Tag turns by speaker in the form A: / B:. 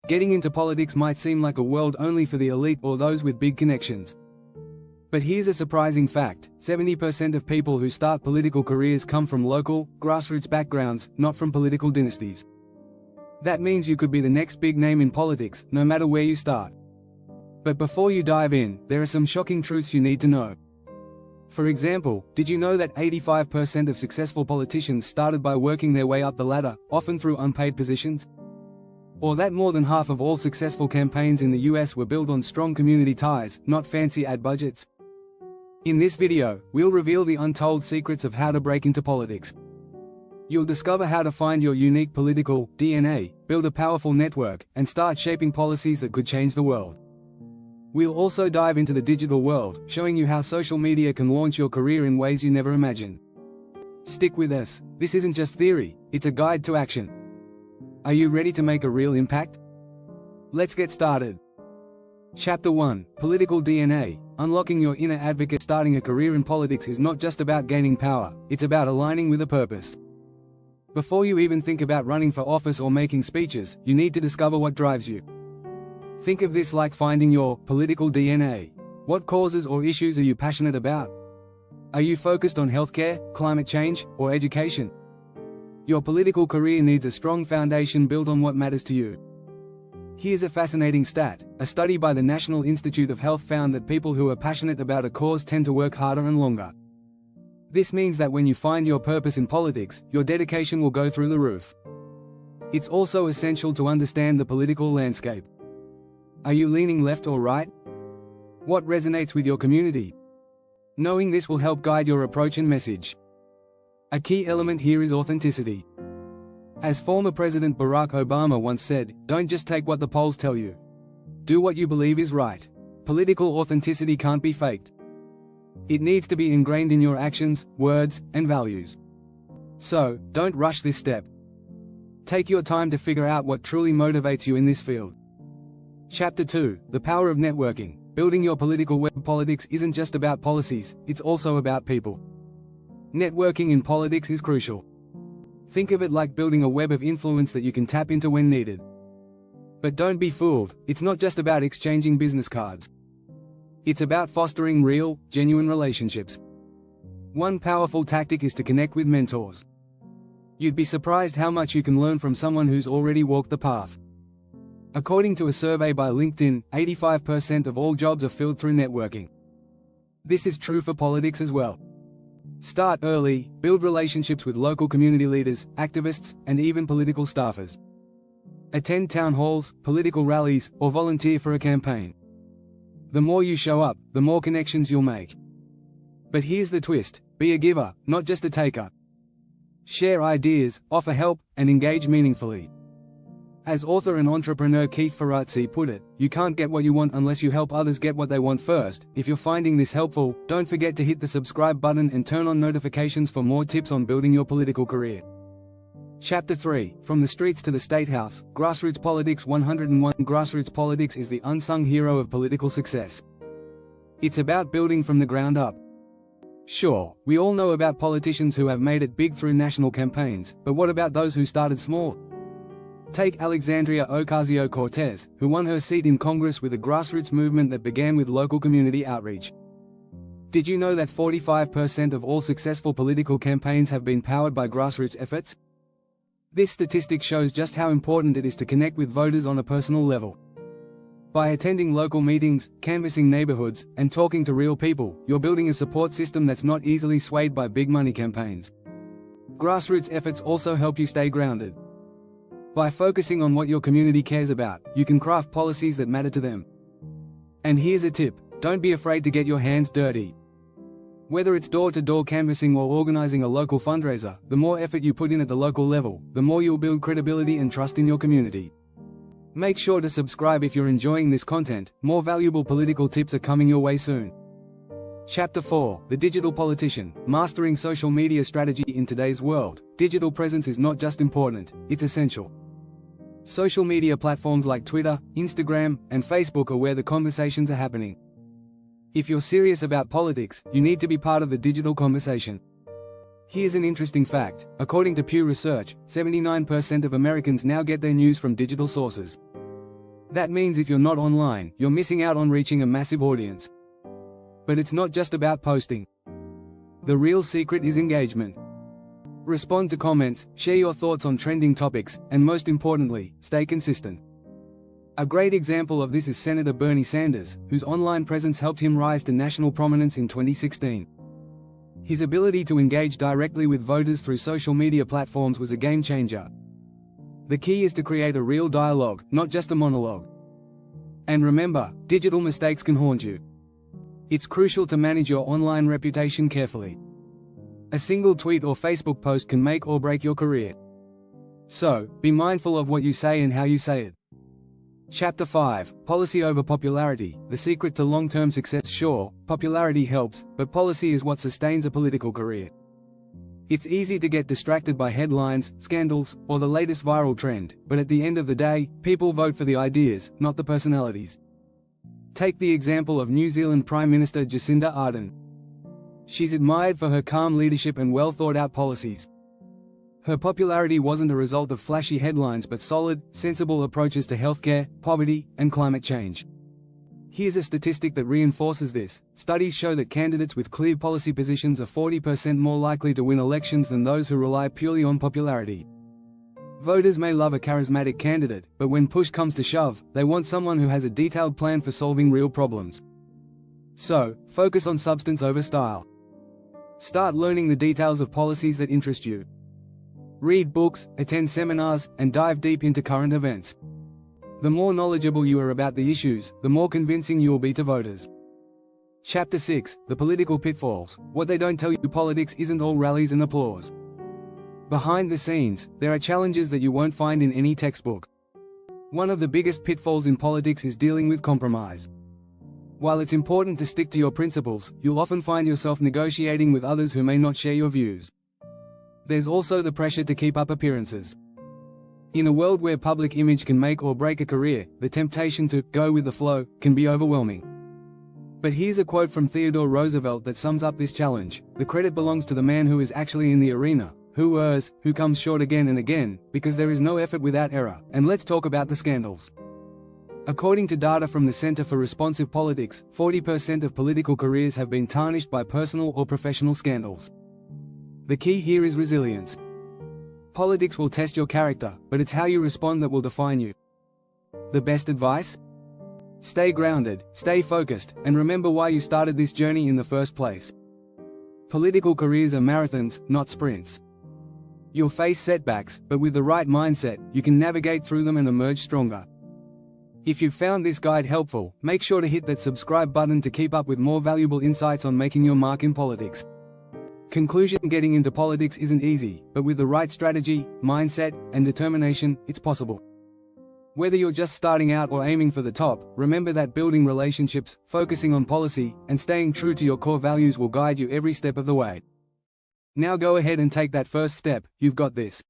A: Getting into politics might seem like a world only for the elite or those with big connections. But here's a surprising fact: 70% of people who start political careers come from local, grassroots backgrounds, not from political dynasties. That means you could be the next big name in politics, no matter where you start. But before you dive in, there are some shocking truths you need to know. For example, did you know that 85% of successful politicians started by working their way up the ladder, often through unpaid positions? Or that more than half of all successful campaigns in the US were built on strong community ties, not fancy ad budgets? In this video, we'll reveal the untold secrets of how to break into politics. You'll discover how to find your unique political DNA, build a powerful network, and start shaping policies that could change the world. We'll also dive into the digital world, showing you how social media can launch your career in ways you never imagined. Stick with us. This isn't just theory, it's a guide to action. Are you ready to make a real impact? Let's get started. Chapter 1: Political DNA. Unlocking your inner advocate. Starting a career in politics is not just about gaining power, it's about aligning with a purpose. Before you even think about running for office or making speeches, you need to discover what drives you. Think of this like finding your political DNA. What causes or issues are you passionate about? Are you focused on healthcare, climate change, or education? Your political career needs a strong foundation built on what matters to you. Here's a fascinating stat. A study by the National Institute of Health found that people who are passionate about a cause tend to work harder and longer. This means that when you find your purpose in politics, your dedication will go through the roof. It's also essential to understand the political landscape. Are you leaning left or right? What resonates with your community? Knowing this will help guide your approach and message. A key element here is authenticity. As former President Barack Obama once said, "Don't just take what the polls tell you. Do what you believe is right." Political authenticity can't be faked. It needs to be ingrained in your actions, words, and values. So, don't rush this step. Take your time to figure out what truly motivates you in this field. Chapter 2: The Power of Networking. Building your political web. Politics isn't just about policies, it's also about people. Networking in politics is crucial. Think of it like building a web of influence that you can tap into when needed. But don't be fooled, it's not just about exchanging business cards. It's about fostering real, genuine relationships. One powerful tactic is to connect with mentors. You'd be surprised how much you can learn from someone who's already walked the path. According to a survey by LinkedIn, 85% of all jobs are filled through networking. This is true for politics as well. Start early, build relationships with local community leaders, activists, and even political staffers. Attend town halls, political rallies, or volunteer for a campaign. The more you show up, the more connections you'll make. But here's the twist: be a giver, not just a taker. Share ideas, offer help, and engage meaningfully. As author and entrepreneur Keith Ferrazzi put it, you can't get what you want unless you help others get what they want first. If you're finding this helpful, don't forget to hit the subscribe button and turn on notifications for more tips on building your political career. Chapter 3: From the Streets to the State House. Grassroots Politics. 101. Grassroots politics is the unsung hero of political success. It's about building from the ground up. Sure, we all know about politicians who have made it big through national campaigns, but what about those who started small? Take Alexandria Ocasio-Cortez, who won her seat in Congress with a grassroots movement that began with local community outreach. Did you know that 45% of all successful political campaigns have been powered by grassroots efforts? This statistic shows just how important it is to connect with voters on a personal level. By attending local meetings, canvassing neighborhoods, and talking to real people, you're building a support system that's not easily swayed by big money campaigns. Grassroots efforts also help you stay grounded. By focusing on what your community cares about, you can craft policies that matter to them. And here's a tip: don't be afraid to get your hands dirty. Whether it's door-to-door canvassing or organizing a local fundraiser, the more effort you put in at the local level, the more you'll build credibility and trust in your community. Make sure to subscribe if you're enjoying this content. More valuable political tips are coming your way soon. Chapter 4: The Digital Politician. Mastering social media strategy. In today's world, digital presence is not just important, it's essential. Social media platforms like Twitter, Instagram, and Facebook are where the conversations are happening. If you're serious about politics, you need to be part of the digital conversation. Here's an interesting fact. According to Pew Research, 79% of Americans now get their news from digital sources. That means if you're not online, you're missing out on reaching a massive audience. But it's not just about posting. The real secret is engagement. Respond to comments, share your thoughts on trending topics, and most importantly, stay consistent. A great example of this is Senator Bernie Sanders, whose online presence helped him rise to national prominence in 2016. His ability to engage directly with voters through social media platforms was a game changer. The key is to create a real dialogue, not just a monologue. And remember, digital mistakes can haunt you. It's crucial to manage your online reputation carefully. A single tweet or Facebook post can make or break your career. So, be mindful of what you say and how you say it. Chapter 5: Policy over Popularity, the secret to long-term success. Sure, popularity helps, but policy is what sustains a political career. It's easy to get distracted by headlines, scandals, or the latest viral trend, but at the end of the day, people vote for the ideas, not the personalities. Take the example of New Zealand Prime Minister Jacinda Ardern. She's admired for her calm leadership and well-thought-out policies. Her popularity wasn't a result of flashy headlines but solid, sensible approaches to healthcare, poverty, and climate change. Here's a statistic that reinforces this. Studies show that candidates with clear policy positions are 40% more likely to win elections than those who rely purely on popularity. Voters may love a charismatic candidate, but when push comes to shove, they want someone who has a detailed plan for solving real problems. So, focus on substance over style. Start learning the details of policies that interest you. Read books, attend seminars, and dive deep into current events. The more knowledgeable you are about the issues, the more convincing you will be to voters. Chapter 6: The Political Pitfalls. What they don't tell you: politics isn't all rallies and applause. Behind the scenes, there are challenges that you won't find in any textbook. One of the biggest pitfalls in politics is dealing with compromise. While it's important to stick to your principles, you'll often find yourself negotiating with others who may not share your views. There's also the pressure to keep up appearances. In a world where public image can make or break a career, the temptation to go with the flow can be overwhelming. But here's a quote from Theodore Roosevelt that sums up this challenge: "The credit belongs to the man who is actually in the arena, who errs, who comes short again and again, because there is no effort without error." And let's talk about the scandals. According to data from the Center for Responsive Politics, 40% of political careers have been tarnished by personal or professional scandals. The key here is resilience. Politics will test your character, but it's how you respond that will define you. The best advice? Stay grounded, stay focused, and remember why you started this journey in the first place. Political careers are marathons, not sprints. You'll face setbacks, but with the right mindset, you can navigate through them and emerge stronger. If you've found this guide helpful, make sure to hit that subscribe button to keep up with more valuable insights on making your mark in politics. Conclusion: getting into politics isn't easy, but with the right strategy, mindset, and determination, it's possible. Whether you're just starting out or aiming for the top, remember that building relationships, focusing on policy, and staying true to your core values will guide you every step of the way. Now go ahead and take that first step. You've got this.